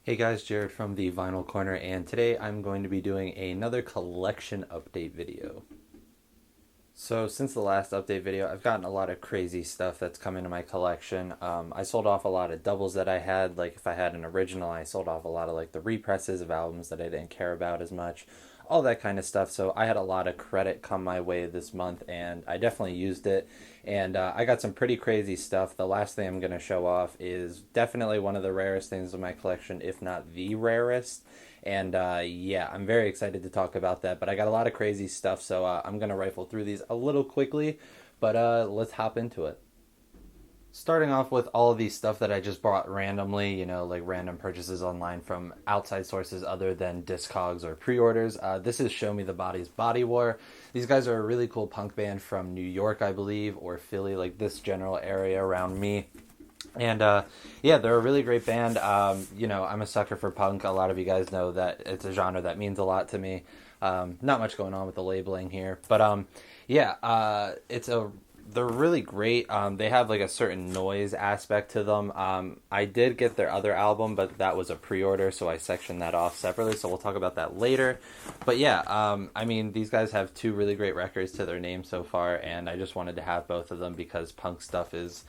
Hey guys, Jared from the Vinyl Corner, and today I'm going to be doing another collection update video. So since the last update video, I've gotten a lot of crazy stuff that's come into my collection. I sold off a lot of doubles that I had. Like if I had an original, I sold off a lot of like the represses of albums that I didn't care about as much. All that kind of stuff. So I had a lot of credit come my way this month, and I definitely used it. And I got some pretty crazy stuff. The last thing I'm going to show off is definitely one of the rarest things in my collection, if not the rarest. And yeah, I'm very excited to talk about that. But I got a lot of crazy stuff, so I'm going to rifle through these a little quickly. But let's hop into it. Starting off with all of these stuff that I just bought randomly, like random purchases online from outside sources other than Discogs or pre-orders. This is Show Me the Body's Body War. These guys are a really cool punk band from New York, I believe, or Philly, like this general area around me. And yeah, they're a really great band. I'm a sucker for punk. A lot of you guys know that it's a genre that means a lot to me. Not much going on with the labeling here, but yeah, they're really great. They have like a certain noise aspect to them. I did get their other album, but that was a pre-order, so I sectioned that off separately. So we'll talk about that later. But yeah, I mean, these guys have two really great records to their name so far, and I just wanted to have both of them because punk stuff is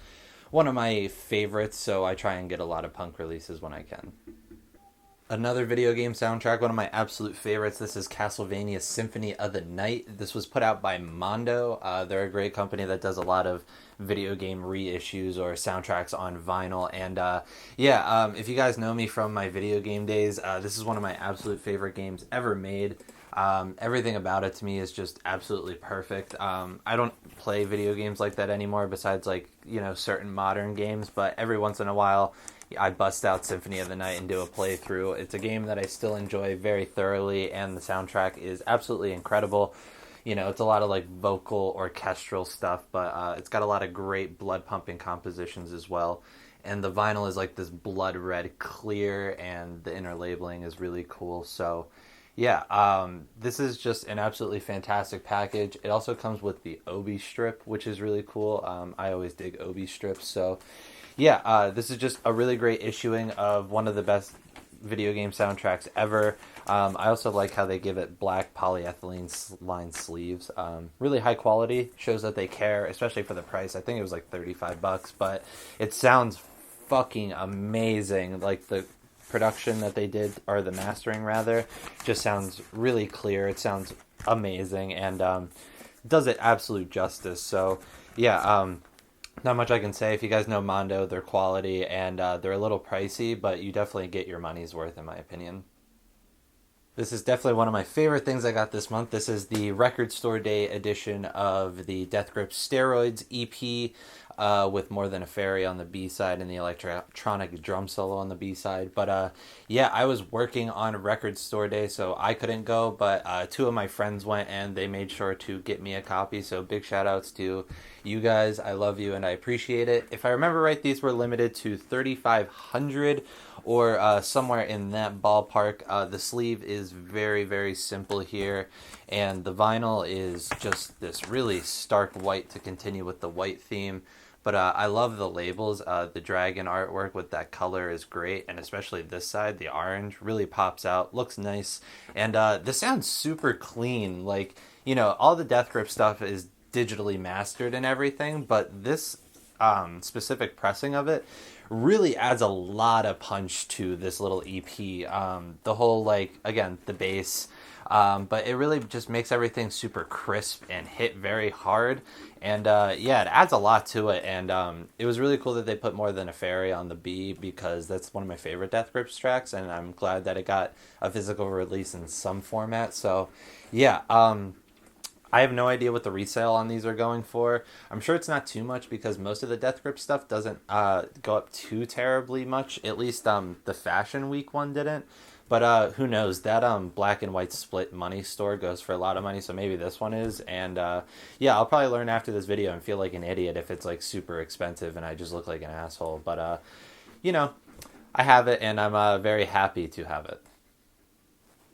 one of my favorites, so I try and get a lot of punk releases when I can. Another video game soundtrack, one of my absolute favorites. This is Castlevania Symphony of the Night. This was put out by Mondo. They're a great company that does a lot of video game reissues or soundtracks on vinyl. And if you guys know me from my video game days, this is one of my absolute favorite games ever made. Everything about it to me is just absolutely perfect. I don't play video games like that anymore besides certain modern games, but every once in a while I bust out Symphony of the Night and do a playthrough. It's a game that I still enjoy very thoroughly, and the soundtrack is absolutely incredible. It's a lot of like vocal orchestral stuff, but it's got a lot of great blood pumping compositions as well. And the vinyl is like this blood red clear, and the inner labeling is really cool. So yeah, this is just an absolutely fantastic package. It also comes with the Obi strip, which is really cool. I always dig Obi strips, so yeah, this is just a really great issuing of one of the best video game soundtracks ever. I also like how they give it black polyethylene lined sleeves. Really high quality, shows that they care, especially for the price. I think it was like $35, but it sounds fucking amazing. Like the production that they did, or the mastering rather, just sounds really clear. It sounds amazing, and does it absolute justice. So yeah, not much I can say. If you guys know Mondo, they're quality, and they're a little pricey, but you definitely get your money's worth, in my opinion. This is definitely one of my favorite things I got this month. This is the Record Store Day edition of the Death Grip Steroids EP, with More Than a Fairy on the B-side and the electronic drum solo on the B-side. But yeah, I was working on Record Store Day, so I couldn't go, but two of my friends went, and they made sure to get me a copy. So big shout outs to you guys. I love you, and I appreciate it. If I remember right, these were limited to 3,500 or somewhere in that ballpark. The sleeve is very, very simple here, and the vinyl is just this really stark white to continue with the white theme. But I love the labels. The dragon artwork with that color is great, and especially this side, the orange, really pops out, looks nice, and this sounds super clean. Like, all the Death Grip stuff is digitally mastered and everything, but this specific pressing of it really adds a lot of punch to this little EP. The whole, again, the bass, but it really just makes everything super crisp and hit very hard. And yeah, it adds a lot to it. And it was really cool that they put More Than a Fairy on the B, because that's one of my favorite Death Grips tracks, and I'm glad that it got a physical release in some format. So yeah, I have no idea what the resale on these are going for. I'm sure it's not too much, because most of the Death Grip stuff doesn't go up too terribly much. At least the Fashion Week one didn't. But who knows? That black and white split money store goes for a lot of money, so maybe this one is. And yeah, I'll probably learn after this video and feel like an idiot if it's like super expensive and I just look like an asshole. But I have it, and I'm very happy to have it.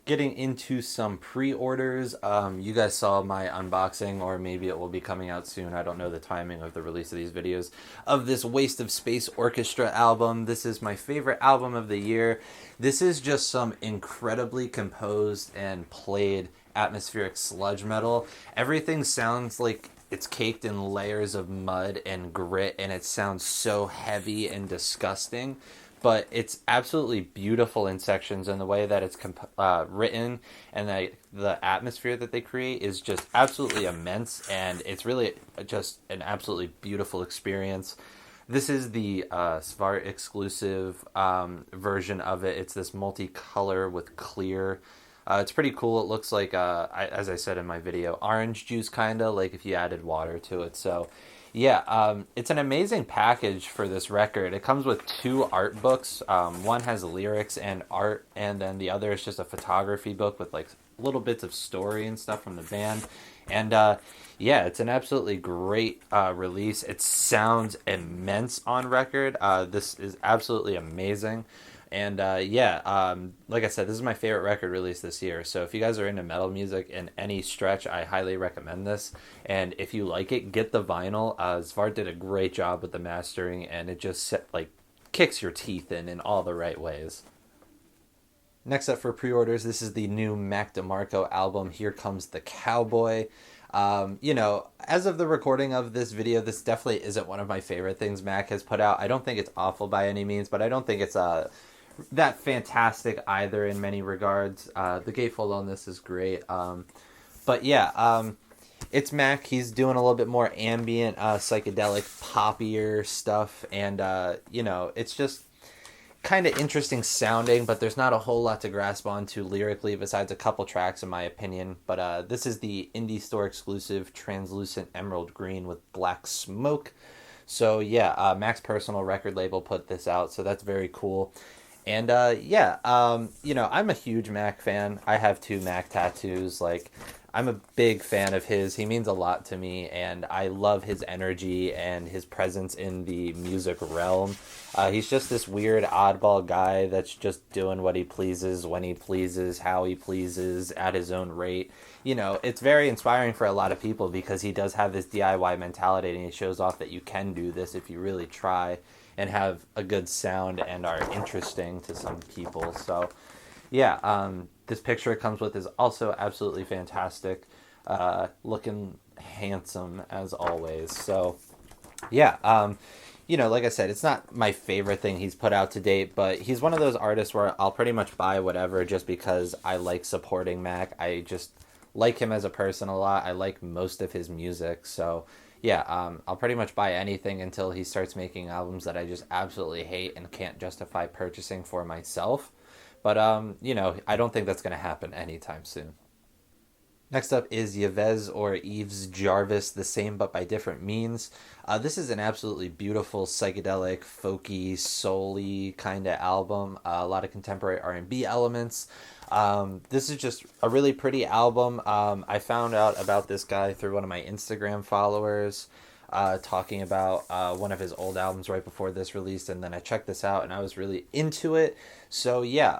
getting into some pre-orders. You guys saw my unboxing, or maybe it will be coming out soon. I don't know the timing of the release of these videos, of this Waste of Space Orchestra album. This is my favorite album of the year. This is just some incredibly composed and played atmospheric sludge metal. Everything sounds like it's caked in layers of mud and grit, and it sounds so heavy and disgusting. But it's absolutely beautiful in sections, and the way that it's written and the atmosphere that they create is just absolutely immense, and it's really just an absolutely beautiful experience. This is the Svart exclusive version of it. It's this multicolor with clear. It's pretty cool. It looks like, as I said in my video, orange juice kind of, like if you added water to it. So yeah, it's an amazing package for this record. It comes with 2 art books. One has lyrics and art, and then the other is just a photography book with like little bits of story and stuff from the band. And yeah, it's an absolutely great release. It sounds immense on record. This is absolutely amazing. And yeah, like I said, this is my favorite record release this year. So if you guys are into metal music in any stretch, I highly recommend this. And if you like it, get the vinyl. Svart did a great job with the mastering, and it just kicks your teeth in all the right ways. Next up for pre-orders, this is the new Mac DeMarco album, Here Comes the Cowboy. You know, as of the recording of this video, this definitely isn't one of my favorite things Mac has put out. I don't think it's awful by any means, but I don't think it's that fantastic either in many regards. The gatefold on this is great. But yeah, it's Mac. He's doing a little bit more ambient, psychedelic, poppier stuff. And, you know, it's just kind of interesting sounding, but there's not a whole lot to grasp onto lyrically besides a couple tracks, in my opinion. But this is the indie store exclusive Translucent Emerald Green with Black Smoke. So yeah, Mac's personal record label put this out, so that's very cool. And yeah, you know, I'm a huge Mac fan. I have 2 Mac tattoos. Like, I'm a big fan of his. He means a lot to me, and I love his energy and his presence in the music realm. He's just this weird oddball guy that's just doing what he pleases, when he pleases, how he pleases, at his own rate. You know, it's very inspiring for a lot of people because he does have this DIY mentality, and he shows off that you can do this if you really try and have a good sound and are interesting to some people. So yeah, this picture it comes with is also absolutely fantastic. Looking handsome as always. So yeah, you know, like I said, it's not my favorite thing he's put out to date, but he's one of those artists where I'll pretty much buy whatever just because I like supporting Mac. I just like him as a person a lot. I like most of his music. So yeah, I'll pretty much buy anything until he starts making albums that I just absolutely hate and can't justify purchasing for myself. But, you know, I don't think that's going to happen anytime soon. Next up is Yves or Yves Jarvis, The Same But By Different Means. This is an absolutely beautiful, psychedelic, folky, soul-y kind of album. A lot of contemporary R&B elements. This is just a really pretty album. I found out about this guy through one of my Instagram followers, talking about one of his old albums right before this released, and then I checked this out and I was really into it. So yeah,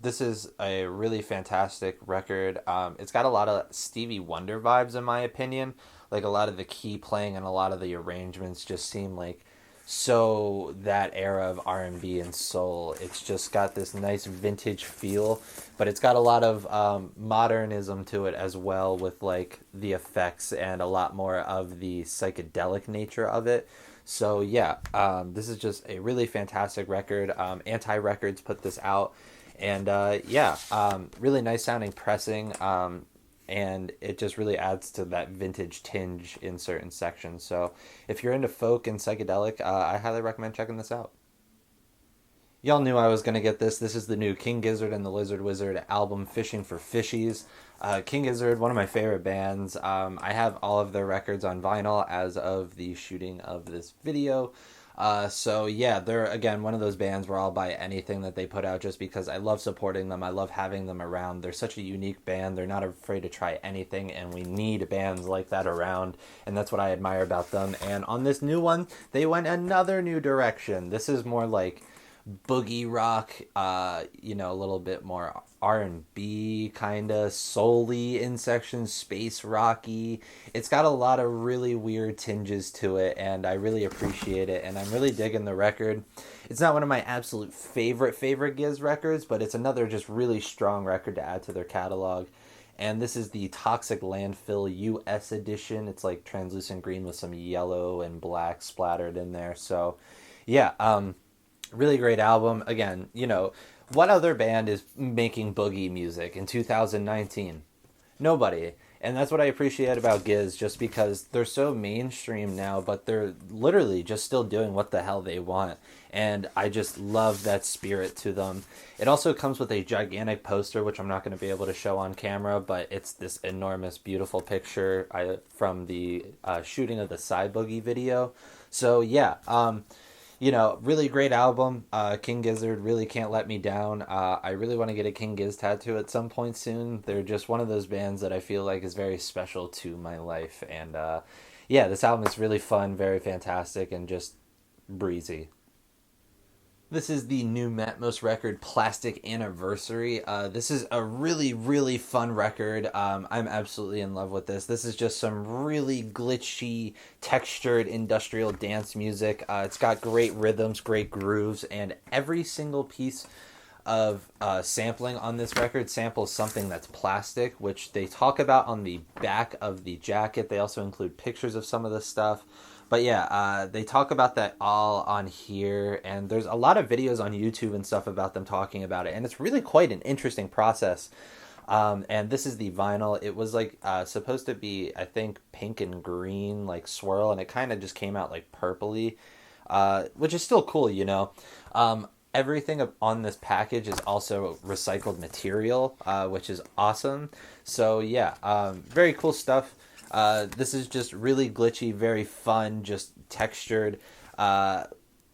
this is a really fantastic record. It's got a lot of Stevie Wonder vibes in my opinion. Like, a lot of the key playing and a lot of the arrangements just seem like so that era of R&B and soul. It's just got this nice vintage feel, but it's got a lot of modernism to it as well, with like the effects and a lot more of the psychedelic nature of it. So yeah, this is just a really fantastic record. Anti Records put this out, and yeah, really nice sounding pressing, and it just really adds to that vintage tinge in certain sections. So if you're into folk and psychedelic, I highly recommend checking this out. Y'all knew I was going to get this. This is the new King Gizzard and the Lizard Wizard album, Fishing for Fishies. King Gizzard, one of my favorite bands. I have all of their records on vinyl as of the shooting of this video. So yeah, they're, again, one of those bands where I'll buy anything that they put out just because I love supporting them. I love having them around. They're such a unique band. They're not afraid to try anything, and we need bands like that around, and that's what I admire about them. And on this new one, they went another new direction. This is more like boogie rock, a little bit more R&B kind of soul-y in sections, space rocky. It's got a lot of really weird tinges to it, and I really appreciate it, and I'm really digging the record. It's not one of my absolute favorite Giz records, but it's another just really strong record to add to their catalog. And this is the Toxic Landfill US edition. It's like translucent green with some yellow and black splattered in there. So, yeah, really great album. Again, what other band is making boogie music in 2019? Nobody. And that's what I appreciate about Giz, just because they're so mainstream now, but they're literally just still doing what the hell they want. And I just love that spirit to them. It also comes with a gigantic poster, which I'm not going to be able to show on camera, but it's this enormous, beautiful picture from the shooting of the Side Boogie video. So, yeah, really great album. King Gizzard really can't let me down. I really want to get a King Giz tattoo at some point soon. They're just one of those bands that I feel like is very special to my life. And this album is really fun, very fantastic, and just breezy. This is the new Matmos record, Plastic Anniversary. This is a really, really fun record. I'm absolutely in love with this. This is just some really glitchy, textured industrial dance music. It's got great rhythms, great grooves, and every single piece of sampling on this record samples something that's plastic, which they talk about on the back of the jacket. They also include pictures of some of this stuff. But yeah, they talk about that all on here, and there's a lot of videos on YouTube and stuff about them talking about it, and it's really quite an interesting process. And this is the vinyl. It was like supposed to be, I think, pink and green, like swirl, and it kind of just came out like purpley, which is still cool, Everything on this package is also recycled material, which is awesome. So yeah, very cool stuff. This is just really glitchy, very fun, just textured. And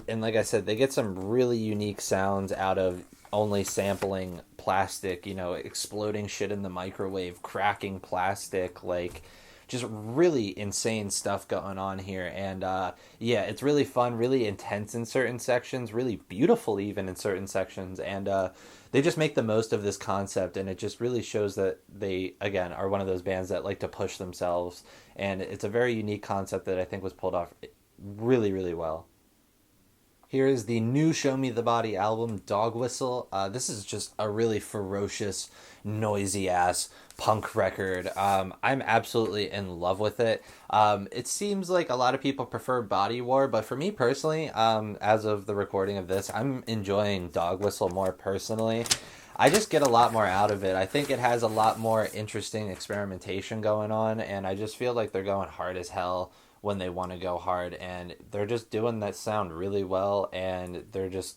like I said, they get some really unique sounds out of only sampling plastic, exploding shit in the microwave, cracking plastic, like just really insane stuff going on here. And it's really fun, really intense in certain sections, really beautiful even in certain sections. And they just make the most of this concept, and it just really shows that they, again, are one of those bands that like to push themselves. And it's a very unique concept that I think was pulled off really, really well. Here is the new Show Me the Body album, Dog Whistle. This is just a really ferocious, noisy-ass punk record. I'm absolutely in love with it. It seems like a lot of people prefer Body War, but for me personally, as of the recording of this, I'm enjoying Dog Whistle more personally. I just get a lot more out of it. I think it has a lot more interesting experimentation going on, and I just feel like they're going hard as hell when they want to go hard, and they're just doing that sound really well, and they're just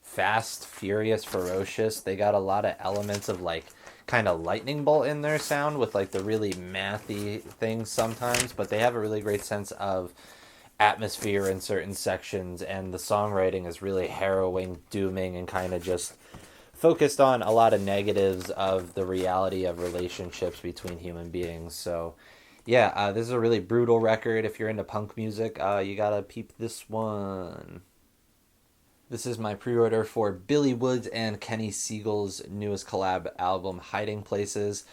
fast, furious, ferocious. They got a lot of elements of like kind of lightning bolt in their sound with like the really mathy things sometimes, but they have a really great sense of atmosphere in certain sections, and the songwriting is really harrowing, dooming, and kind of just focused on a lot of negatives of the reality of relationships between human beings. So yeah, this is a really brutal record. If you're into punk music, you gotta peep this one. This is my pre-order for Billy Woods and Kenny Siegel's newest collab album, Hiding Places.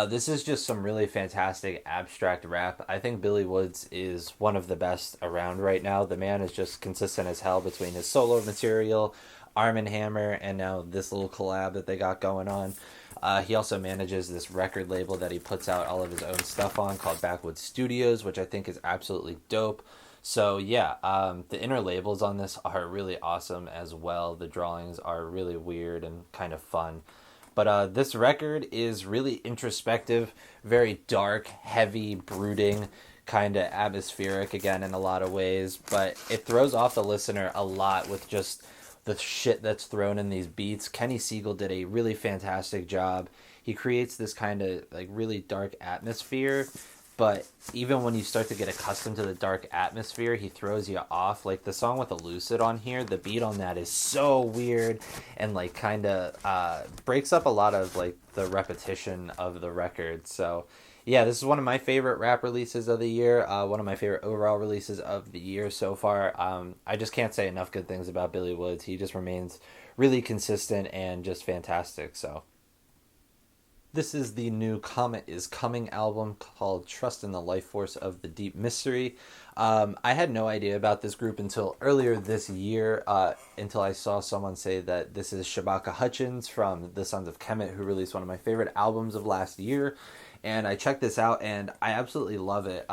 This is just some really fantastic abstract rap. I think Billy Woods is one of the best around right now. The man is just consistent as hell between his solo material, Arm & Hammer, and now this little collab that they got going on. He also manages this record label that he puts out all of his own stuff on called Backwoods Studios, which I think is absolutely dope. So yeah, the inner labels on this are really awesome as well. The drawings are really weird and kind of fun. But this record is really introspective, very dark, heavy, brooding, kind of atmospheric again in a lot of ways. But it throws off the listener a lot with just the shit that's thrown in these beats. Kenny Siegel did a really fantastic job. He creates this kind of like really dark atmosphere, but even when you start to get accustomed to the dark atmosphere, he throws you off. Like the song with Elucid on here, the beat on that is so weird and like kind of breaks up a lot of like the repetition of the record. So yeah, this is one of my favorite rap releases of the year. One of my favorite overall releases of the year so far. I just can't say enough good things about Billy Woods. He just remains really consistent and just fantastic. So this is the new Comet is Coming album called Trust in the Life Force of the Deep Mystery. I had no idea about this group until earlier this year, until I saw someone say that this is Shabaka Hutchins from the Sons of Kemet, who released one of my favorite albums of last year. And I checked this out, and I absolutely love it.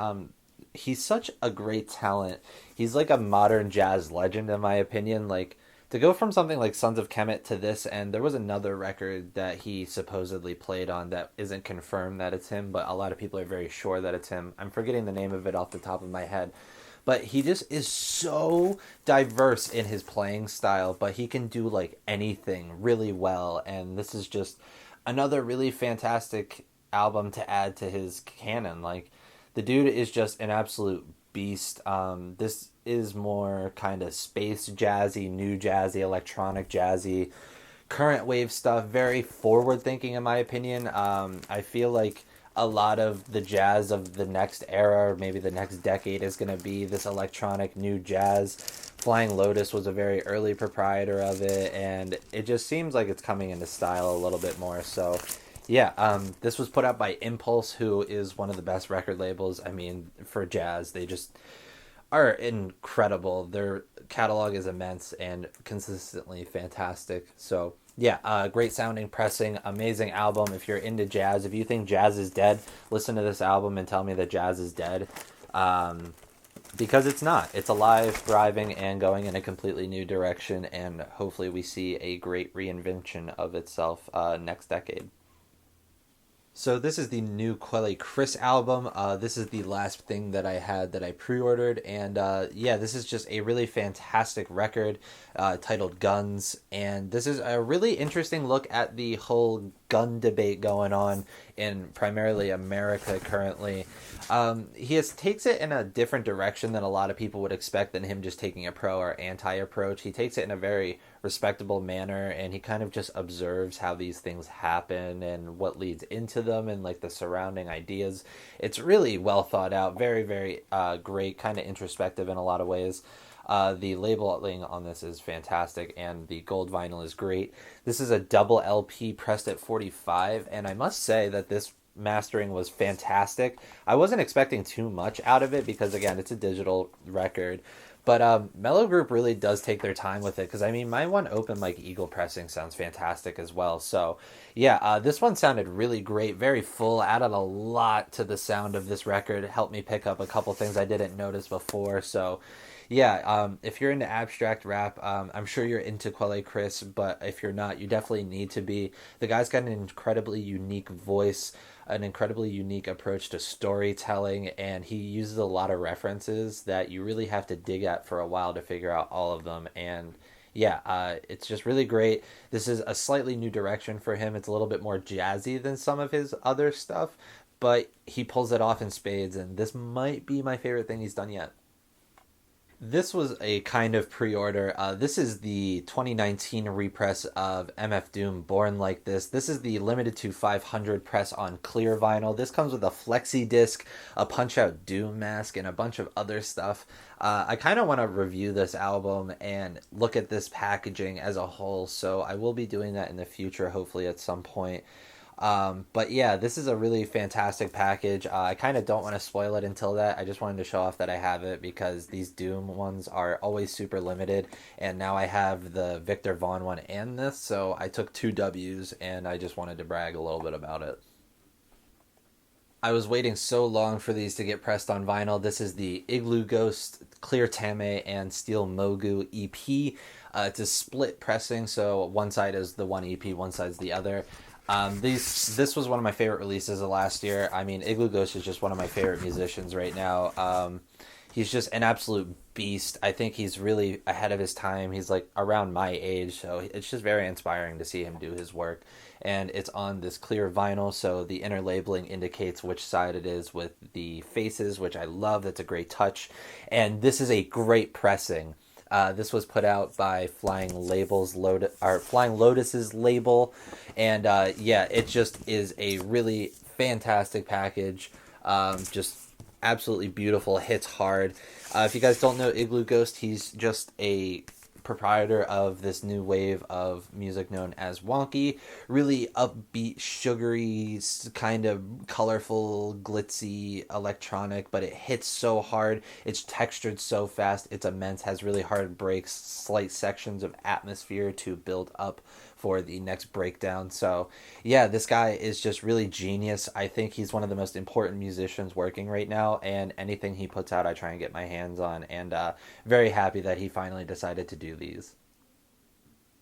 He's such a great talent. He's like a modern jazz legend, in my opinion. Like, to go from something like Sons of Kemet to this, and there was another record that he supposedly played on that isn't confirmed that it's him, but a lot of people are very sure that it's him. I'm forgetting the name of it off the top of my head. But he just is so diverse in his playing style, but he can do like anything really well, and this is just another really fantastic album to add to his canon. Like, the dude is just an absolute beast. This is more kind of space jazzy, new jazzy, electronic jazzy, current wave stuff. Very forward thinking, in my opinion. I feel like a lot of the jazz of the next era, or maybe the next decade, is going to be this electronic new jazz. Flying Lotus was a very early proprietor of it, and it just seems like it's coming into style a little bit more. So yeah, this was put out by Impulse, who is one of the best record labels. I mean, for jazz, they just are incredible. Their catalog is immense and consistently fantastic. So yeah, great sounding pressing, amazing album. If you're into jazz, if you think jazz is dead, listen to this album and tell me that jazz is dead. Because it's not. It's alive, thriving, and going in a completely new direction, and hopefully we see a great reinvention of itself next decade. So this is the new Quelly Chris album. This is the last thing that I had that I pre-ordered, and yeah, this is just a really fantastic record titled Guns, and this is a really interesting look at the whole gun debate going on in primarily America currently. He takes it in a different direction than a lot of people would expect than him just taking a pro or anti approach. He takes it in a very respectable manner, and he kind of just observes how these things happen and what leads into them and like the surrounding ideas. It's really well thought out, very, very great, kind of introspective in a lot of ways. The labeling on this is fantastic, and the gold vinyl is great. This is a double LP pressed at 45, and I must say that this mastering was fantastic. I wasn't expecting too much out of it because, again, it's a digital record. But Mellow Group really does take their time with it, because, I mean, my one open like Eagle pressing sounds fantastic as well. So, yeah, this one sounded really great, very full, added a lot to the sound of this record, helped me pick up a couple things I didn't notice before. So, yeah, if you're into abstract rap, I'm sure you're into Quelly Chris, but if you're not, you definitely need to be. The guy's got an incredibly unique voice, an incredibly unique approach to storytelling, and he uses a lot of references that you really have to dig at for a while to figure out all of them. And yeah, it's just really great. This is a slightly new direction for him. It's a little bit more jazzy than some of his other stuff, but he pulls it off in spades, and this might be my favorite thing he's done yet. This was a kind of pre-order. This is the 2019 repress of MF Doom, Born Like This. This is the limited to 500 press on clear vinyl. This comes with a flexi disc, a Punch-Out Doom mask, and a bunch of other stuff. I kind of want to review this album and look at this packaging as a whole, so I will be doing that in the future, hopefully at some point. But yeah, this is a really fantastic package. I kind of don't want to spoil it until that. I just wanted to show off that I have it, because these Doom ones are always super limited, and now I have the Victor Vaughn one and this, so I took 2 W's, and I just wanted to brag a little bit about it. I was waiting so long for these to get pressed on vinyl. This is the Igloo Ghost, Clear Tame, and Steel Mogu EP. It's a split pressing, so one side is the one EP, one side's the other. This was one of my favorite releases of last year. I mean, Igloo Ghost is just one of my favorite musicians right now. He's just an absolute beast. I think he's really ahead of his time. He's like around my age, so it's just very inspiring to see him do his work. And it's on this clear vinyl, so the inner labeling indicates which side it is with the faces, which I love. That's a great touch. And this is a great pressing. This was put out by Flying Lotus's label, and yeah, it just is a really fantastic package. Just absolutely beautiful, hits hard. If you guys don't know Igloo Ghost, he's just a proprietor of this new wave of music known as wonky, really upbeat, sugary, kind of colorful, glitzy electronic, but it hits so hard, it's textured so fast, it's immense, has really hard breaks, slight sections of atmosphere to build up for the next breakdown. So yeah, this guy is just really genius. I think he's one of the most important musicians working right now, and anything he puts out I try and get my hands on, and very happy that he finally decided to do these.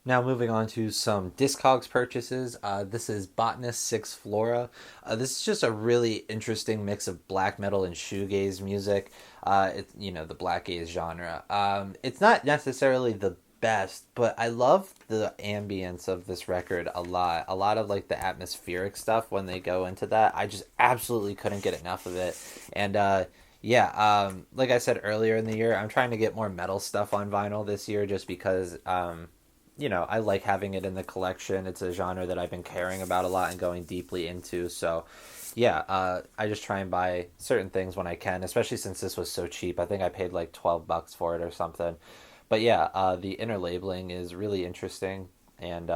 Now moving on to some Discogs purchases. This is Botanist 6 Flora. This is just a really interesting mix of black metal and shoegaze music. It's, the black gaze genre. It's not necessarily the best, but I love the ambience of this record a lot. A lot of like the atmospheric stuff when they go into that. I just absolutely couldn't get enough of it. And like I said earlier in the year, I'm trying to get more metal stuff on vinyl this year just because I like having it in the collection. It's a genre that I've been caring about a lot and going deeply into. So yeah, I just try and buy certain things when I can, especially since this was so cheap. I think I paid like $12 for it or something. But yeah, the inner labeling is really interesting. And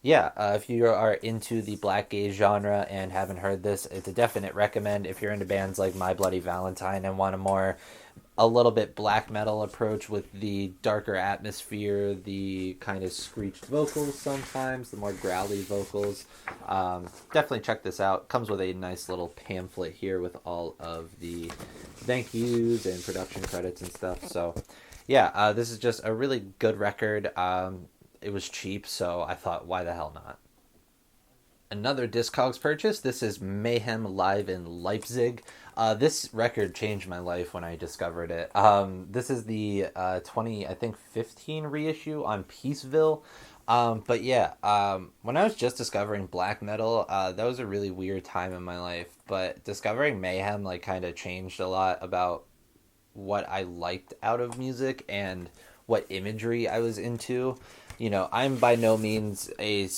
if you are into the black gaze genre and haven't heard this, it's a definite recommend. If you're into bands like My Bloody Valentine and want a little bit black metal approach with the darker atmosphere, the kind of screeched vocals sometimes, the more growly vocals, definitely check this out. Comes with a nice little pamphlet here with all of the thank yous and production credits and stuff. So yeah, this is just a really good record. It was cheap, so I thought, why the hell not? Another Discogs purchase. This is Mayhem live in Leipzig. This record changed my life when I discovered it. This is the 2015 reissue on Peaceville. But yeah, when I was just discovering black metal, that was a really weird time in my life. But discovering Mayhem kind of changed a lot about what I liked out of music and what imagery I was into. I'm by no means a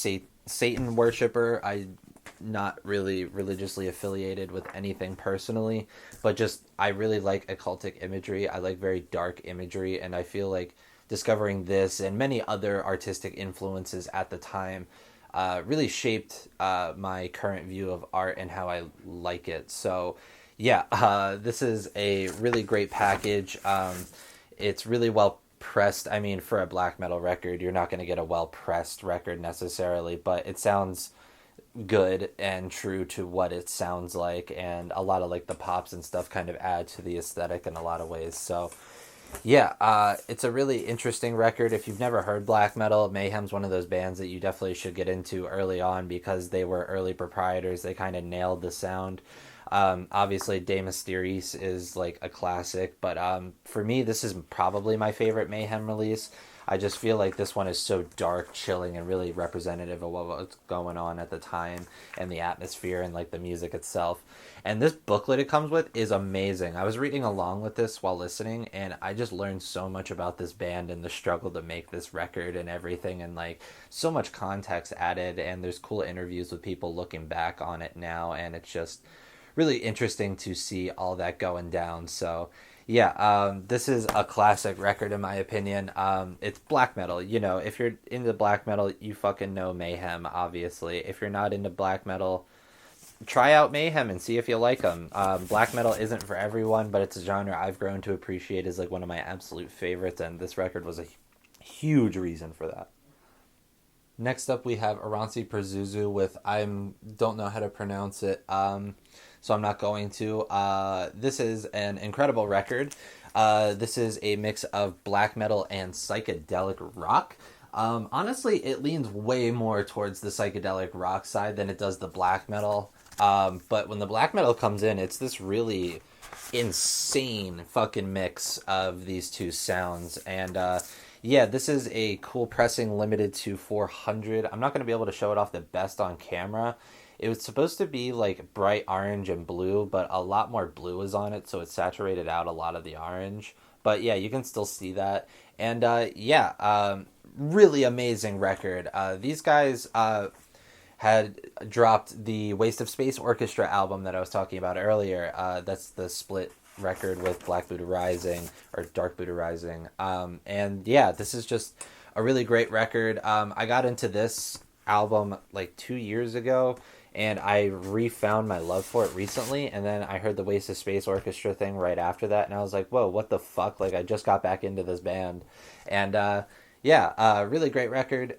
Satan worshiper. I'm not really religiously affiliated with anything personally, but just I really like occultic imagery. I like very dark imagery, and I feel like discovering this and many other artistic influences at the time really shaped my current view of art and how I like it. So yeah, this is a really great package. It's really well pressed. I mean, for a black metal record, you're not going to get a well pressed record necessarily, but it sounds good and true to what it sounds like, and a lot of the pops and stuff kind of add to the aesthetic in a lot of ways. So yeah, it's a really interesting record. If you've never heard black metal, Mayhem's one of those bands that you definitely should get into early on because they were early proprietors. They kind of nailed the sound. Obviously De Mysteriis is a classic, but for me this is probably my favorite Mayhem release. I just feel like this one is so dark, chilling, and really representative of what was going on at the time and the atmosphere and the music itself. And this booklet it comes with is amazing. I was reading along with this while listening, and I just learned so much about this band and the struggle to make this record and everything, and so much context added, and there's cool interviews with people looking back on it now, and it's just really interesting to see all that going down. So yeah, this is a classic record in my opinion. It's black metal. If you're into black metal, you fucking know Mayhem, obviously. If you're not into black metal, try out Mayhem and see if you like them. Black metal isn't for everyone, but it's a genre I've grown to appreciate as one of my absolute favorites, and this record was a huge reason for that. Next up, we have Aranci per Zuzu with I don't know how to pronounce it, so I'm not going to. This is an incredible record. This is a mix of black metal and psychedelic rock. Honestly, it leans way more towards the psychedelic rock side than it does the black metal. But when the black metal comes in, it's this really insane fucking mix of these two sounds. And yeah, this is a cool pressing limited to 400. I'm not going to be able to show it off the best on camera. It was supposed to be bright orange and blue, but a lot more blue is on it, so it saturated out a lot of the orange. But yeah, you can still see that. And really amazing record. These guys had dropped the Waste of Space Orchestra album that I was talking about earlier. That's the split record with Black Buddha Rising or Dark Buddha Rising. And yeah, this is just a really great record. I got into this album like 2 years ago, and I refound my love for it recently, and then I heard the Waste of Space Orchestra thing right after that, and I was like, whoa, what the fuck? Like, I just got back into this band. And yeah, really great record.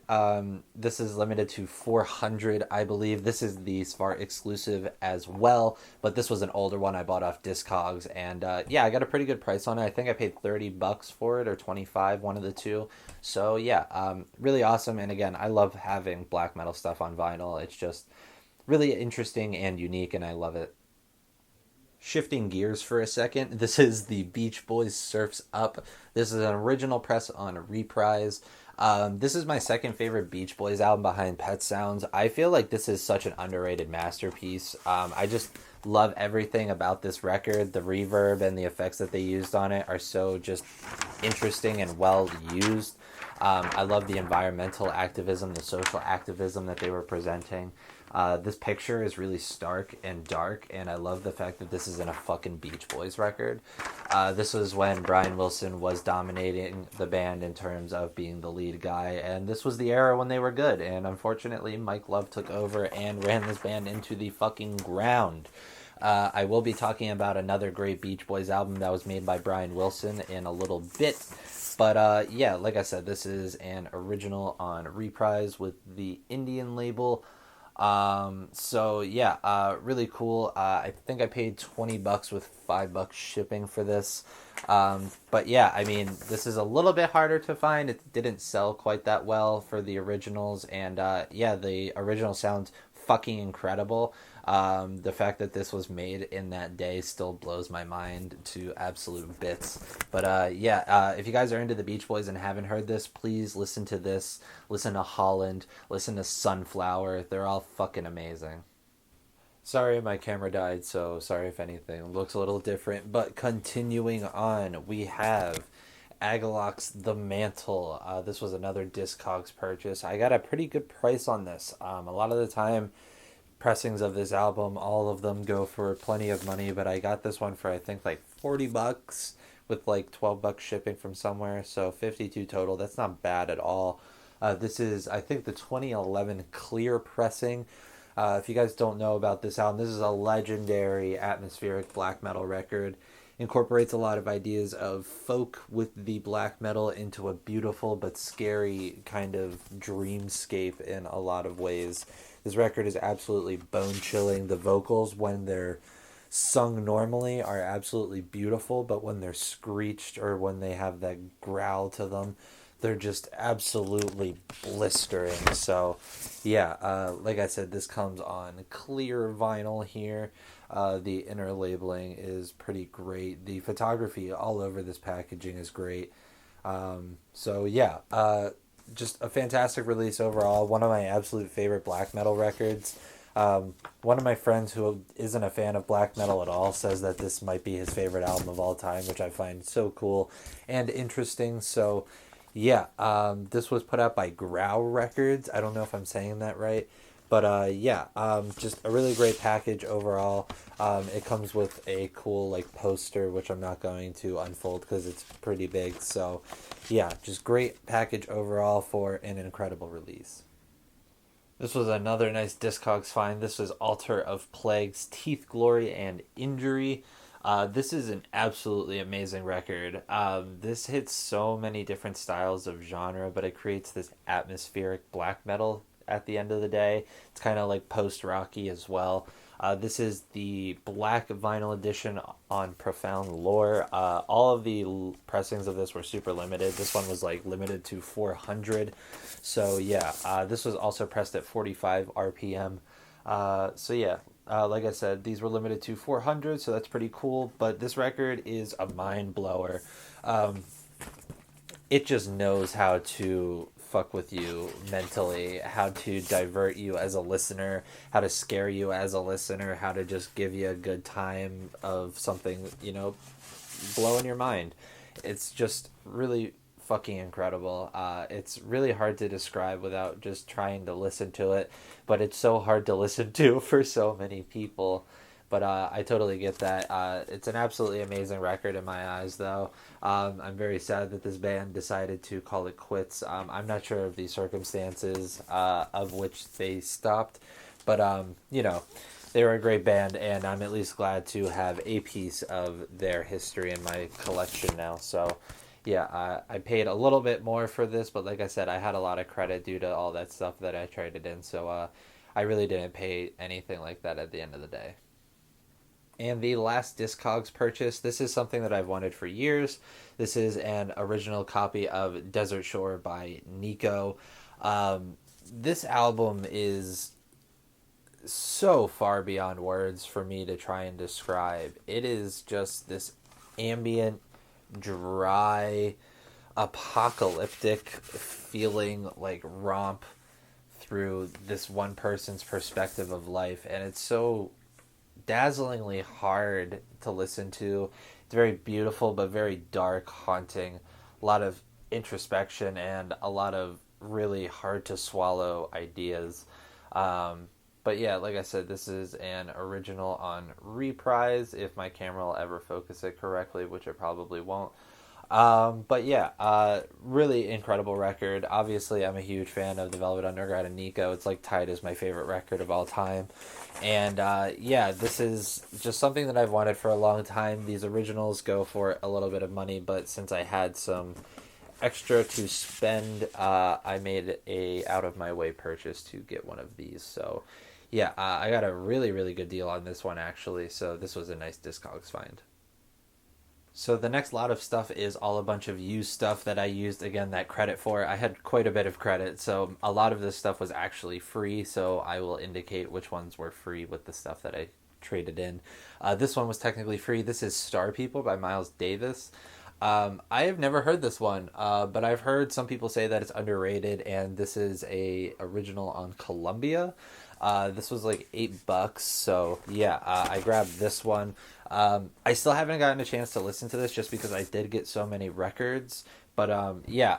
This is limited to 400, I believe. This is the Svart exclusive as well, but this was an older one I bought off Discogs, and yeah, I got a pretty good price on it. I think I paid $30 for it, or 25, one of the two. So yeah, really awesome. And again, I love having black metal stuff on vinyl. It's just really interesting and unique, and I love it. Shifting gears for a second, this is the Beach Boys' Surf's Up. This is an original press on Reprise. This is my second favorite Beach Boys album behind Pet Sounds. I feel like this is such an underrated masterpiece. I just love everything about this record. The reverb and the effects that they used on it are so just interesting and well used. I love the environmental activism, the social activism that they were presenting. This picture is really stark and dark, and I love the fact that this is in a fucking Beach Boys record. This was when Brian Wilson was dominating the band in terms of being the lead guy, and this was the era when they were good, and unfortunately Mike Love took over and ran this band into the fucking ground. I will be talking about another great Beach Boys album that was made by Brian Wilson in a little bit. But yeah, like I said, this is an original on Reprise with the Indian label. So yeah, really cool. I think I paid $20 with $5 shipping for this. But yeah, I mean, this is a little bit harder to find. It didn't sell quite that well for the originals, and yeah, the original sounds fucking incredible. The fact that this was made in that day still blows my mind to absolute bits. But yeah, if you guys are into the Beach Boys and haven't heard this, please listen to this. Listen to Holland. Listen to Sunflower. They're all fucking amazing. Sorry, my camera died, so sorry if anything. It looks a little different. But continuing on, we have Glocks The Mantle. This was another Discogs purchase. I got a pretty good price on this. A lot of the time, pressings of this album, all of them go for plenty of money, but I got this one for I think like $40 with like $12 shipping from somewhere, so 52 total. That's not bad at all. This is, I think, the 2011 clear pressing. If you guys don't know about this album, this is a legendary atmospheric black metal record. Incorporates a lot of ideas of folk with the black metal into a beautiful but scary kind of dreamscape in a lot of ways. This record is absolutely bone-chilling. The vocals, when they're sung normally, are absolutely beautiful, but when they're screeched or when they have that growl to them, they're just absolutely blistering. So, yeah, like I said, this comes on clear vinyl here. The inner labeling is pretty great. The photography all over this packaging is great. So, yeah, just a fantastic release overall. One of my absolute favorite black metal records. One of my friends who isn't a fan of black metal at all says that this might be his favorite album of all time, which I find so cool and interesting. So yeah, this was put out by Grail Records. I don't know if I'm saying that right. But yeah, just a really great package overall. It comes with a cool like poster, which I'm not going to unfold because it's pretty big. So yeah, just great package overall for an incredible release. This was another nice Discogs find. This was Altar of Plagues, Teeth, Glory, and Injury. This is an absolutely amazing record. This hits so many different styles of genre, but it creates this atmospheric black metal at the end of the day. It's kind of like post-rocky as well. This is the black vinyl edition on Profound Lore. All of the pressings of this were super limited. This one was like limited to 400. So yeah, this was also pressed at 45 RPM. So yeah, like I said, these were limited to 400, so that's pretty cool. But this record is a mind blower. It just knows how to fuck with you mentally, how to divert you as a listener, how to scare you as a listener, how to just give you a good time of something, you know, blowing your mind. It's just really fucking incredible. It's really hard to describe without just trying to listen to it, but it's so hard to listen to for so many people. But I totally get that. It's an absolutely amazing record in my eyes, though. I'm very sad that this band decided to call it quits. I'm not sure of the circumstances of which they stopped, but they were a great band, and I'm at least glad to have a piece of their history in my collection now. So, yeah, I paid a little bit more for this, but like I said, I had a lot of credit due to all that stuff that I traded in. So, I really didn't pay anything like that at the end of the day. And the last Discogs purchase, this is something that I've wanted for years. This is an original copy of Desert Shore by Nico. This album is so far beyond words for me to try and describe. It is just this ambient, dry, apocalyptic feeling like romp through this one person's perspective of life, and it's so dazzlingly hard to listen to. It's very beautiful but very dark, haunting, a lot of introspection and a lot of really hard to swallow ideas. But yeah, like I said, this is an original on reprise, if my camera will ever focus it correctly, which it probably won't. But yeah, really incredible record. Obviously, I'm a huge fan of the Velvet Underground and Nico. It's like tied as my favorite record of all time. And yeah, this is just something that I've wanted for a long time. These originals go for a little bit of money, but since I had some extra to spend, I made a out of my way purchase to get one of these. So yeah, I got a really, really good deal on this one actually. So this was a nice Discogs find. So the next lot of stuff is all a bunch of used stuff that I used, again, that credit for. I had quite a bit of credit, so a lot of this stuff was actually free, so I will indicate which ones were free with the stuff that I traded in. This one was technically free. This is Star People by Miles Davis. I have never heard this one, but I've heard some people say that it's underrated, and this is a original on Columbia. This was like $8, so yeah, I grabbed this one. I still haven't gotten a chance to listen to this just because I did get so many records. But yeah,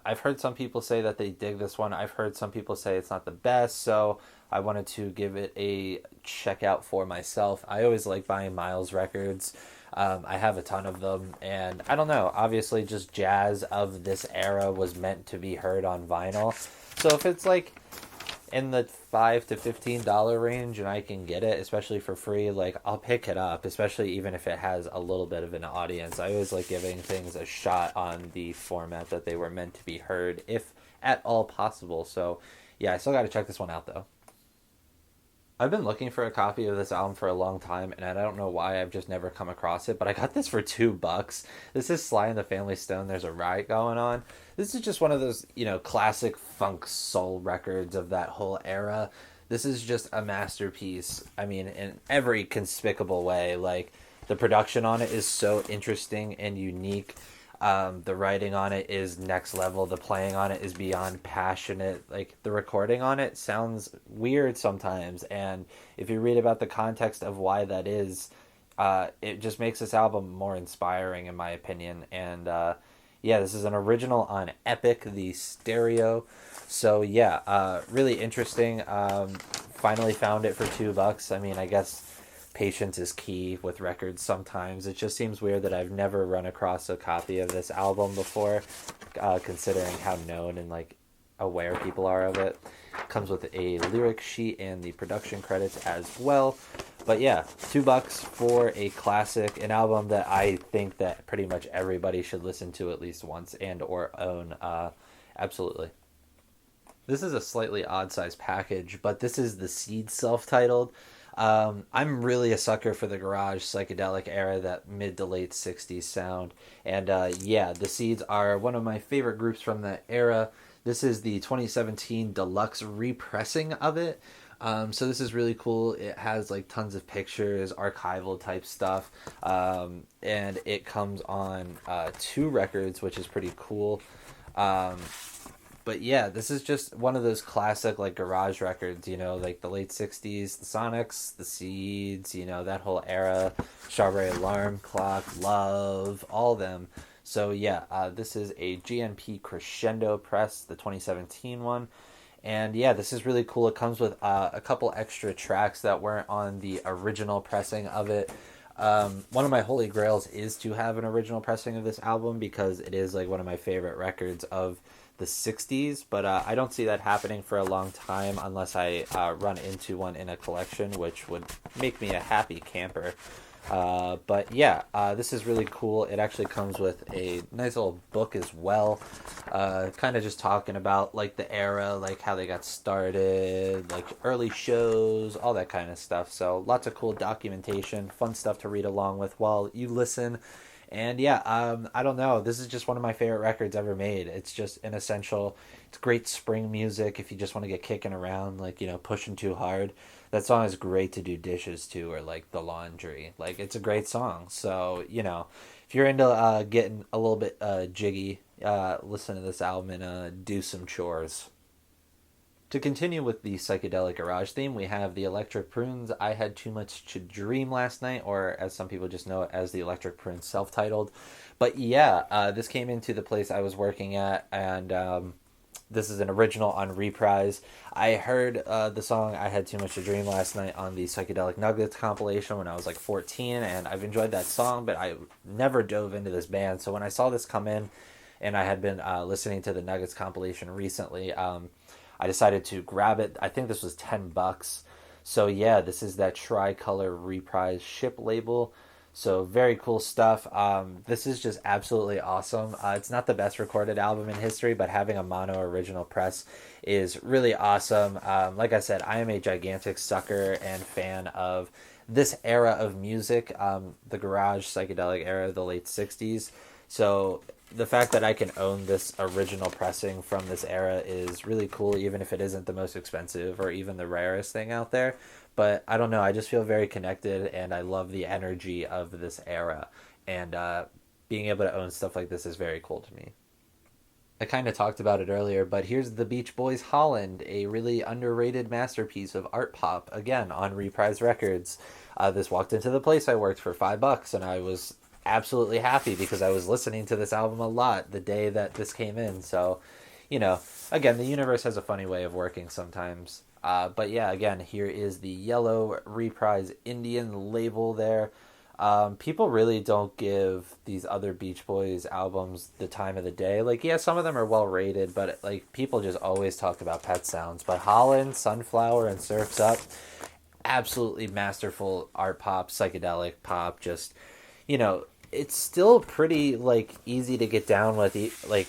I've heard some people say that they dig this one. I've heard some people say it's not the best, so I wanted to give it a check out for myself. I always like buying Miles records. I have a ton of them, and I don't know, obviously just jazz of this era was meant to be heard on vinyl. So if it's like in the $5 to $15 range and I can get it, especially for free, like I'll pick it up, especially even if it has a little bit of an audience. I always like giving things a shot on the format that they were meant to be heard, if at all possible. So yeah, I still got to check this one out though. I've been looking for a copy of this album for a long time, and I don't know why I've just never come across it, but I got this for $2. This is Sly and the Family Stone, There's a Riot Going On. This is just one of those, classic funk soul records of that whole era. This is just a masterpiece, I mean, in every conspicable way. Like, the production on it is so interesting and unique. The writing on it is next level. The playing on it is beyond passionate. Like, the recording on it sounds weird sometimes, and if you read about the context of why that is, it just makes this album more inspiring in my opinion. And yeah, this is an original on Epic, the stereo. So yeah, really interesting. Finally found it for $2. I mean, I guess patience is key with records sometimes. It just seems weird that I've never run across a copy of this album before, considering how known and like aware people are of it. Comes with a lyric sheet and the production credits as well. But yeah, $2 for a classic, an album that I think that pretty much everybody should listen to at least once and or own. Absolutely. This is a slightly odd size package, but this is the Seed self-titled. I'm really a sucker for the garage psychedelic era, that mid to late 60s sound. And yeah, the Seeds are one of my favorite groups from that era. This is the 2017 deluxe repressing of it. So this is really cool. It has like tons of pictures, archival type stuff. And it comes on 2 records, which is pretty cool. But yeah, this is just one of those classic like garage records, like the late 60s, the Sonics, the Seeds, that whole era, Strawberry Alarm Clock, Love, all of them. So yeah, this is a GNP Crescendo press, the 2017 one. And yeah, this is really cool. It comes with a couple extra tracks that weren't on the original pressing of it. One of my holy grails is to have an original pressing of this album because it is like one of my favorite records of the 60s, but I don't see that happening for a long time unless I run into one in a collection, which would make me a happy camper. But yeah, this is really cool. It actually comes with a nice little book as well, kind of just talking about like the era, like how they got started, like early shows, all that kind of stuff. So lots of cool documentation, fun stuff to read along with while you listen. And yeah, I don't know. This is just one of my favorite records ever made. It's just an essential. It's great spring music if you just want to get kicking around, like, you know, pushing too hard. That song is great to do dishes to or like the laundry. Like, it's a great song. So, you know, if you're into getting a little bit jiggy, listen to this album and do some chores. To continue with the psychedelic garage theme, we have the Electric Prunes. I Had Too Much to Dream last night, or as some people just know it as the Electric Prunes self-titled. But yeah, this came into the place I was working at, and this is an original on Reprise. I heard the song I Had Too Much to Dream last night on the Psychedelic Nuggets compilation when I was like 14, and I've enjoyed that song, but I never dove into this band. So when I saw this come in, and I had been listening to the Nuggets compilation recently, I decided to grab it. I think this was $10. So yeah, this is that Tricolor Reprise ship label. So very cool stuff. This is just absolutely awesome. It's not the best recorded album in history, but having a mono original press is really awesome. Like I said, I am a gigantic sucker and fan of this era of music, the garage psychedelic era, the late 60s. So the fact that I can own this original pressing from this era is really cool, even if it isn't the most expensive or even the rarest thing out there. But I don't know, I just feel very connected and I love the energy of this era. And being able to own stuff like this is very cool to me. I kind of talked about it earlier, but here's the Beach Boys' Holland, a really underrated masterpiece of art pop, again, on Reprise Records. This walked into the place I worked for $5, and I was absolutely happy because I was listening to this album a lot the day that this came in. So, you know, again, the universe has a funny way of working sometimes. But yeah, again, here is the yellow Reprise Indian label there. People really don't give these other Beach Boys albums the time of the day. Like, yeah, some of them are well rated, but like people just always talk about Pet Sounds. But Holland, Sunflower, and Surf's Up, absolutely masterful art pop, psychedelic pop, just, you know, it's still pretty like easy to get down with, like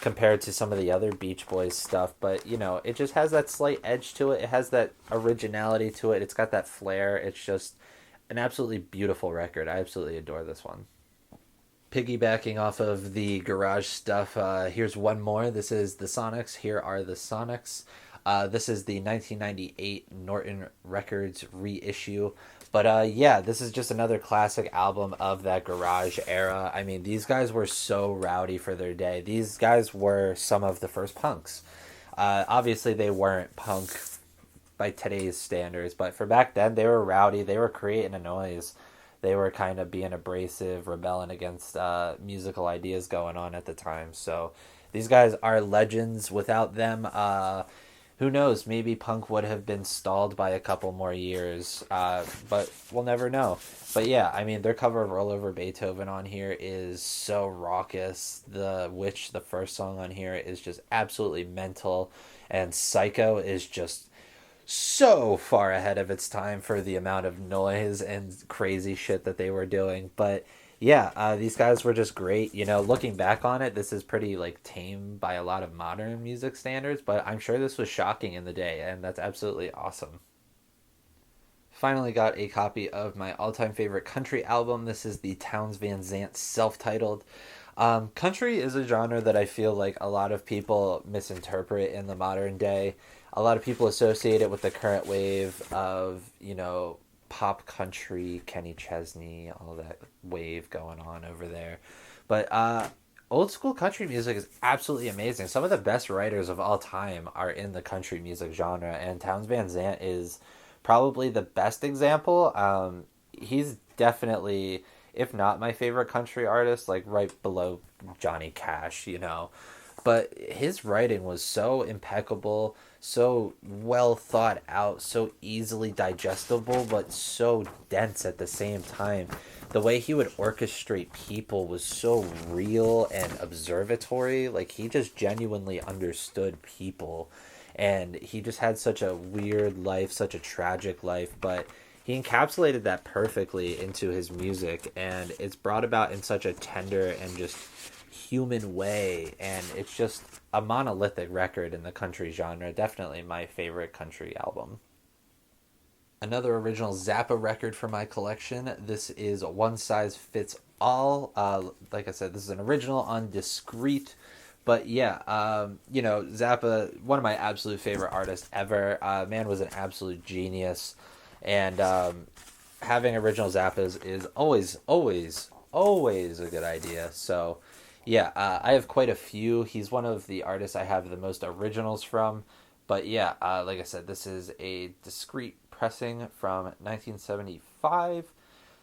compared to some of the other Beach Boys stuff, but you know, it just has that slight edge to it. It has that originality to it. It's got that flair. It's just an absolutely beautiful record. I absolutely adore this one. Piggybacking off of the garage stuff, here's one more. This is the Sonics. Here are the Sonics. This is the 1998 Norton Records reissue. But yeah, this is just another classic album of that garage era. I mean, these guys were so rowdy for their day. These guys were some of the first punks. Obviously, they weren't punk by today's standards, but for back then, they were rowdy. They were creating a noise. They were kind of being abrasive, rebelling against musical ideas going on at the time. So these guys are legends. Without them, who knows? Maybe punk would have been stalled by a couple more years, but we'll never know. But yeah, I mean, their cover of Roll Over Beethoven on here is so raucous. The first song on here, is just absolutely mental. And Psycho is just so far ahead of its time for the amount of noise and crazy shit that they were doing. But yeah, these guys were just great. You know, looking back on it, this is pretty like tame by a lot of modern music standards, but I'm sure this was shocking in the day, and that's absolutely awesome. Finally got a copy of my all-time favorite country album. This is the Townes Van Zandt self-titled. Country is a genre that I feel like a lot of people misinterpret in the modern day. A lot of people associate it with the current wave of, you know, pop country, Kenny Chesney, all that wave going on over there. But old school country music is absolutely amazing. Some of the best writers of all time are in the country music genre, and Townes Van Zandt is probably the best example. He's definitely, if not my favorite country artist, like right below Johnny Cash, But his writing was so impeccable, so well thought out, so easily digestible, but so dense at the same time. The way he would orchestrate people was so real and observatory. Like, he just genuinely understood people. And he just had such a weird life, such a tragic life, but he encapsulated that perfectly into his music, and it's brought about in such a tender and just human way, and it's just a monolithic record in the country genre. Definitely my favorite country album. Another original Zappa record for my collection. This is One Size Fits All. Like I said, this is an original on Discreet. But yeah, Zappa, one of my absolute favorite artists ever. Man was an absolute genius. And having original Zappas is always a good idea. So yeah, I have quite a few. He's one of the artists I have the most originals from. But yeah, like I said, this is a Discreet pressing from 1975.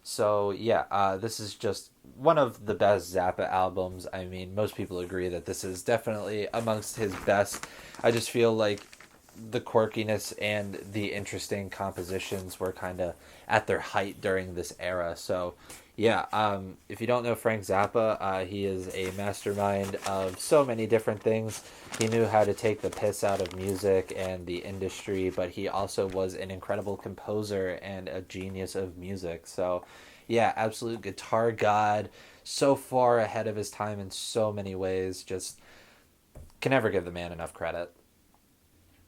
So yeah, this is just one of the best Zappa albums. I mean, most people agree that this is definitely amongst his best. I just feel like the quirkiness and the interesting compositions were kind of at their height during this era. So yeah, if you don't know Frank Zappa, he is a mastermind of so many different things. He knew how to take the piss out of music and the industry, but he also was an incredible composer and a genius of music. So yeah, absolute guitar god, so far ahead of his time in so many ways. Just can never give the man enough credit.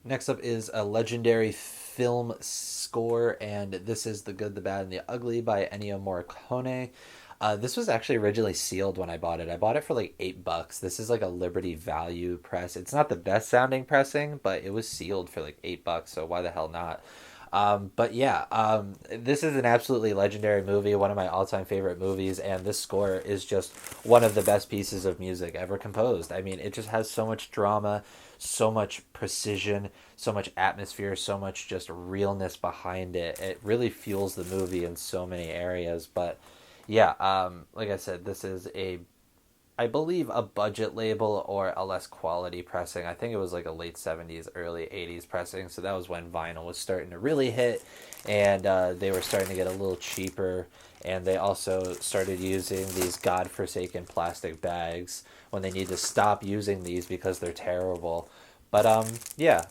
Next up is a legendary film score, and this is The Good, the Bad, and the Ugly by Ennio Morricone. This was actually originally sealed when I bought it. I bought it for like $8. This is like a Liberty Value press. It's not the best sounding pressing, but it was sealed for like $8, so why the hell not? But yeah, this is an absolutely legendary movie, one of my all-time favorite movies, and this score is just one of the best pieces of music ever composed. I mean, it just has so much drama, so much precision, so much atmosphere, so much just realness behind it. It really fuels the movie in so many areas. But yeah, like I said, this is I believe a budget label or a less quality pressing. I think it was like a late 70s, early 80s pressing. So that was when vinyl was starting to really hit, and they were starting to get a little cheaper. And they also started using these godforsaken plastic bags when they need to stop using these because they're terrible. But yeah,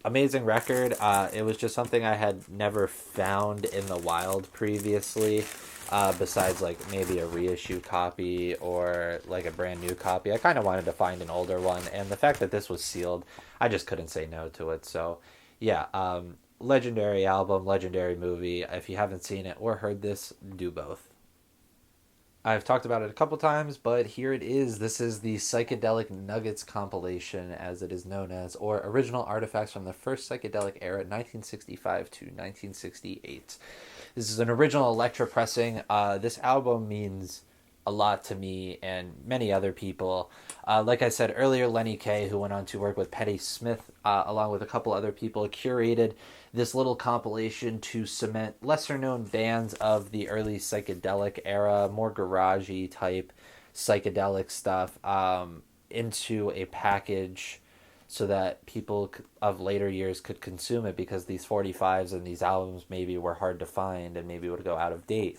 amazing record. It was just something I had never found in the wild previously. Besides like maybe a reissue copy or like a brand new copy. I kind of wanted to find an older one, and the fact that this was sealed, I just couldn't say no to it. So yeah, legendary album, legendary movie. If you haven't seen it or heard this, do both. I've talked about it a couple times, but here it is. This is the Psychedelic Nuggets compilation, as it is known as, or original artifacts from the first psychedelic era, 1965 to 1968. This is an original Electra pressing. This album means a lot to me and many other people. Like I said earlier, Lenny Kaye, who went on to work with Patti Smith, along with a couple other people, curated this little compilation to cement lesser-known bands of the early psychedelic era, more garagey type psychedelic stuff, into a package so that people of later years could consume it, because these 45s and these albums maybe were hard to find and maybe would go out of date.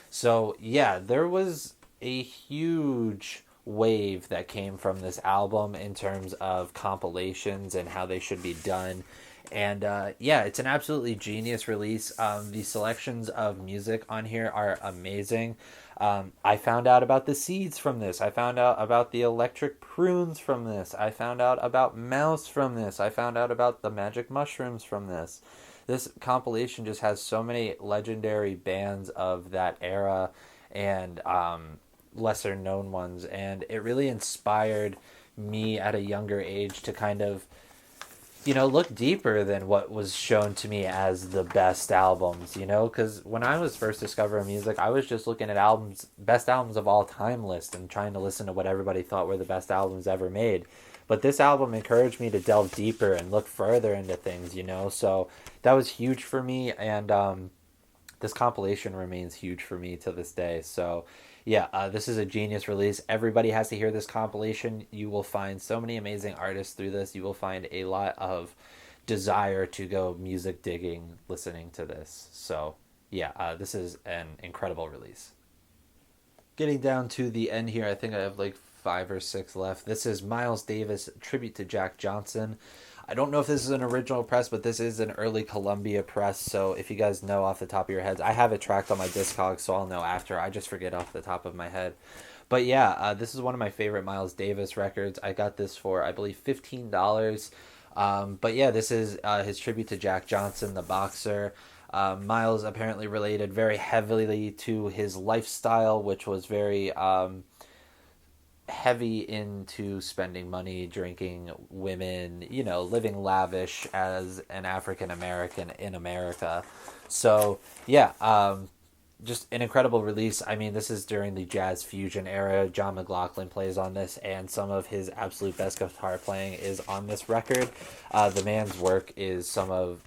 So yeah, there was a huge wave that came from this album in terms of compilations and how they should be done. And yeah, it's an absolutely genius release. The selections of music on here are amazing. I found out about the seeds from this. I found out about the electric prunes from this. I found out about mouse from this. I found out about the magic mushrooms from this. This compilation just has so many legendary bands of that era and lesser known ones. And it really inspired me at a younger age to kind of, look deeper than what was shown to me as the best albums, because when I was first discovering music, I was just looking at best albums of all time list and trying to listen to what everybody thought were the best albums ever made. But this album encouraged me to delve deeper and look further into things, so that was huge for me. And this compilation remains huge for me to this day. So yeah, this is a genius release. Everybody has to hear this compilation. You will find so many amazing artists through this. You will find a lot of desire to go music digging listening to this. So yeah, this is an incredible release. Getting down to the end here, I think I have like 5 or 6 left. This is Miles Davis, tribute to Jack Johnson. I don't know if this is an original press, but this is an early Columbia press. So if you guys know off the top of your heads, I have it tracked on my Discogs, so I'll know after. I just forget off the top of my head. But yeah, this is one of my favorite Miles Davis records. I got this for, I believe, $15. But yeah, this is his tribute to Jack Johnson, the boxer. Miles apparently related very heavily to his lifestyle, which was very heavy into spending money, drinking, women, living lavish as an African American in America. So yeah, just an incredible release. I mean, this is during the jazz fusion era. John McLaughlin plays on this, and some of his absolute best guitar playing is on this record. The man's work is some of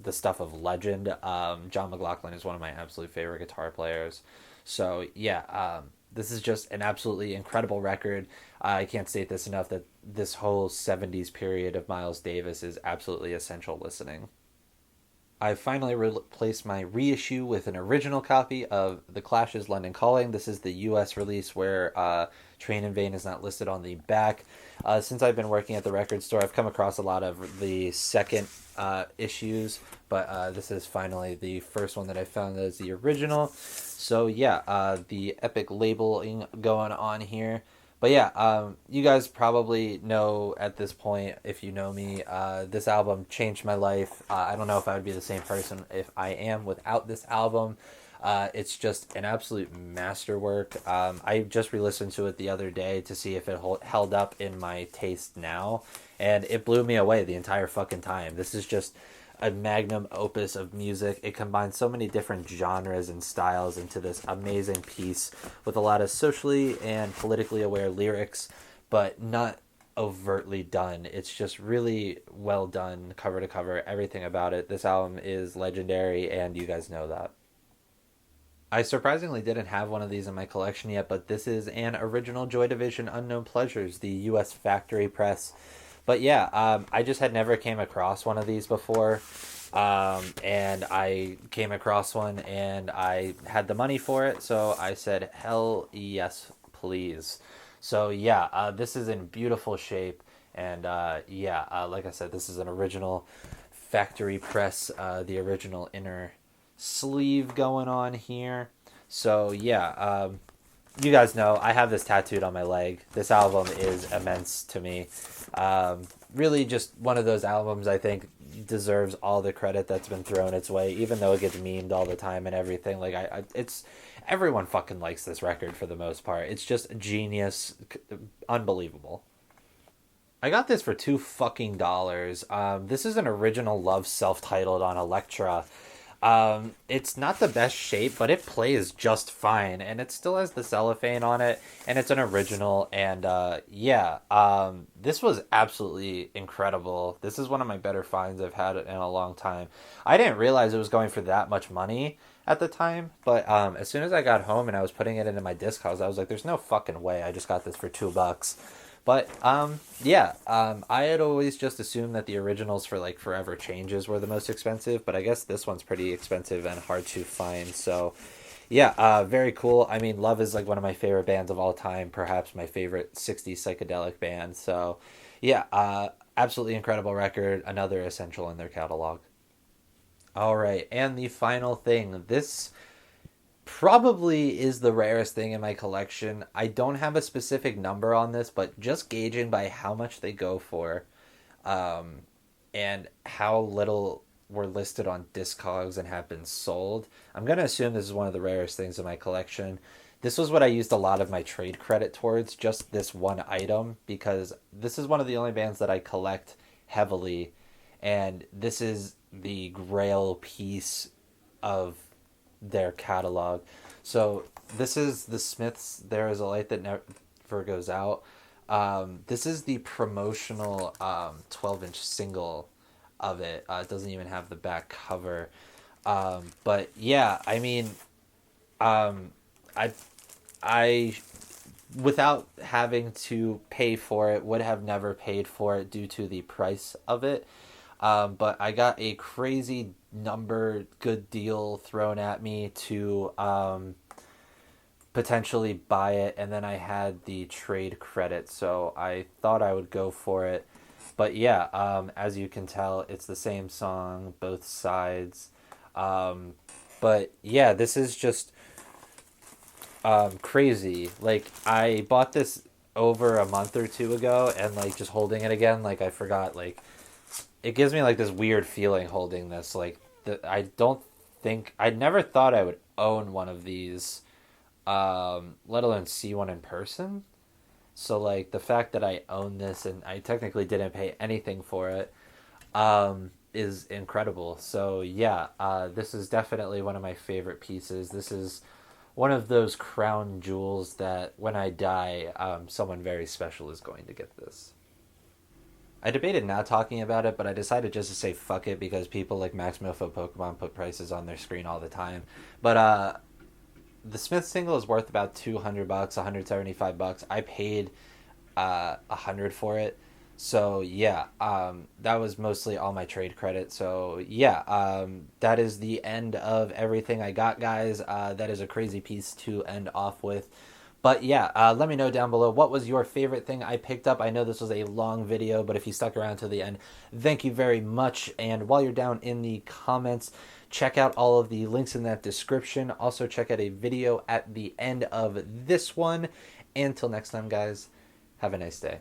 the stuff of legend. John McLaughlin is one of my absolute favorite guitar players. So yeah, this is just an absolutely incredible record. I can't state this enough that this whole 70s period of Miles Davis is absolutely essential listening. I finally replaced my reissue with an original copy of The Clash's London Calling. This is the US release where Train in Vain is not listed on the back. Since I've been working at the record store, I've come across a lot of the second issues, but this is finally the first one that I found that is the original. So yeah, the epic labeling going on here. But yeah, you guys probably know at this point, if you know me, this album changed my life. I don't know if I would be the same person if I am without this album. It's just an absolute masterwork. I just re-listened to it the other day to see if it held up in my taste now, and it blew me away the entire fucking time. This is just a magnum opus of music. It combines so many different genres and styles into this amazing piece with a lot of socially and politically aware lyrics, but not overtly done. It's just really well done, cover to cover, everything about it. This album is legendary, and you guys know that. I surprisingly didn't have one of these in my collection yet, but this is an original Joy Division Unknown Pleasures, the US factory press. But yeah, I just had never came across one of these before, and I came across one, and I had the money for it, so I said, hell yes, please. So yeah, this is in beautiful shape, and like I said, this is an original factory press, the original inner sleeve going on here. So yeah, you guys know I have this tattooed on my leg. This album is immense to me. Really just one of those albums I think deserves all the credit that's been thrown its way, even though it gets memed all the time and everything. Like it's everyone fucking likes this record for the most part. It's just genius, unbelievable. I got this for $2 fucking. This is an original Love self-titled on Elektra. It's not the best shape, but it plays just fine, and it still has the cellophane on it, and it's an original, and this was absolutely incredible. This is one of my better finds I've had in a long time. I didn't realize it was going for that much money at the time, but as soon as I got home and I was putting it into my Discogs, I was like, there's no fucking way I just got this for $2. But I had always just assumed that the originals for like Forever Changes were the most expensive, but I guess this one's pretty expensive and hard to find. So yeah, very cool. I mean, Love is like one of my favorite bands of all time, perhaps my favorite 60s psychedelic band. So yeah, absolutely incredible record, another essential in their catalog. All right, and the final thing, this probably is the rarest thing in my collection. I don't have a specific number on this, but just gauging by how much they go for, and how little were listed on Discogs and have been sold, I'm going to assume this is one of the rarest things in my collection. This was what I used a lot of my trade credit towards, just this one item, because this is one of the only bands that I collect heavily, and this is the Grail piece of their catalog. So this is the Smiths' There Is a Light That Never Goes Out. This is the promotional 12-inch single of it. It doesn't even have the back cover. But yeah, I mean, um, I I without having to pay for it would have never paid for it due to the price of it. But I got a crazy number good deal thrown at me to potentially buy it, and then I had the trade credit, so I thought I would go for it. But yeah, as you can tell, it's the same song, both sides. Um, but yeah, this is just crazy. Like, I bought this over a month or two ago, and like just holding it again, like I forgot. Like, it gives me like this weird feeling holding this. Like, I don't think I never thought I would own one of these, let alone see one in person. So like the fact that I own this and I technically didn't pay anything for it, is incredible. So yeah, this is definitely one of my favorite pieces. This is one of those crown jewels that when I die, someone very special is going to get this. I debated not talking about it, but I decided just to say fuck it because people like Max Mofo Pokemon put prices on their screen all the time. But the Smith single is worth about $200, $175. I paid 100 for it. So yeah, that was mostly all my trade credit. So yeah, that is the end of everything I got, guys. That is a crazy piece to end off with. But yeah, let me know down below what was your favorite thing I picked up. I know this was a long video, but if you stuck around to the end, thank you very much. And while you're down in the comments, check out all of the links in that description. Also, check out a video at the end of this one. Until next time, guys, have a nice day.